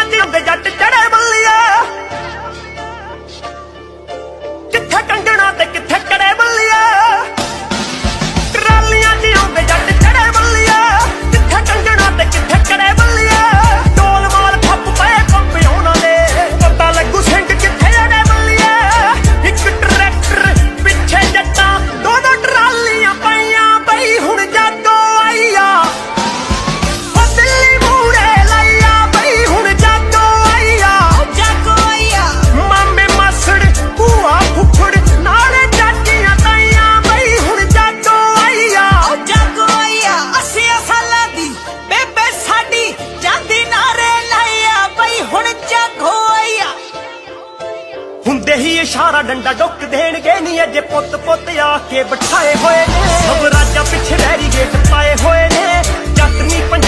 ਟਰਾਲੀਆਂ ਚ ਹੁੰਦੇ ਜੱਟ ਚੜੇ ਬੱਲੀਆ, ਕਿੱਥੇ ਕੰਗਣਾ ਤੇ ਕਿੱਥੇ ਕੜੇ ਬੱਲੀਆ। ਟਰਾਲੀਆਂ ਚ ਹੁੰਦੇ ਜੱਟ ਚੜੇ ਬੱਲੀਆ, ਕਿੱਥੇ ਕੰਗਣਾ ਤੇ ਕਿੱਥੇ ਕੜੇ ਬੱਲੀਆ। ਢੋਲ ਮਾਲ ਠੱਪ ਪਏ ਪੰਪੇ ਉਹਨਾਂ ਦੇ, ਪਤਾ ਲੱਗੂ ਸਿੰਘ ਕਿੱਥੇ ਅੜੇ ਬੱਲੀਆ। ਇੱਕ ਟਰੈਕਟਰ ਪਿੱਛੇ ਜੱਟਾਂ, ਦੋ ਦੋ ਟਰਾਲੀਆਂ ਪਈਆਂ ਬਈ ਹੁਣ ਜਾਗੋ ਆਈ ਆ। ਉਹ ਦਿੱਲੀ ਮੂਹਰੇ ਲਾਈਆ ਬਈ ਹੁਣ ਜਾਗੋ ਆਈ ਆ। ਜਾਗੋ ਆਈ ਆ, ਮਾਮੇ ਮਾਸੜ ਭੂਆ ਫੁੱਫੜ ਨਾਲੇ ਚਾਚੀਆਂ ਤਾਈਆਂ ਬਈ ਹੁਣ ਜਾਗੋ ਆਈ ਆ। ਜਾਗੋ ਆਈ ਆ। 80 ਸਾਲਾਂ ਦੀ ਬੇਬੇ ਸਾਡੀ ਜਾਂਦੀ ਨਾਰੇ ਲਾਇਆ ਬਈ ਹੁਣ ਜਾਗੋ ਆਈ ਆ। ਹੁੰਦੇ ਹੀ ਇਸ਼ਾਰਾ ਡੰਡਾ ਡੁੱਕ ਦੇਣਗੇ ਨੀ ਅਜੇ ਪੁੱਤ ਪੁੱਤ ਆ ਕੇ ਬਿਠਾਏ ਹੋਏ ਨੇ। ਸਭ ਰਾਜਾਂ ਪਿੱਛੇ ਬੈਰੀਗੇਟ ਪਾਏ ਹੋਏ ਨੇ।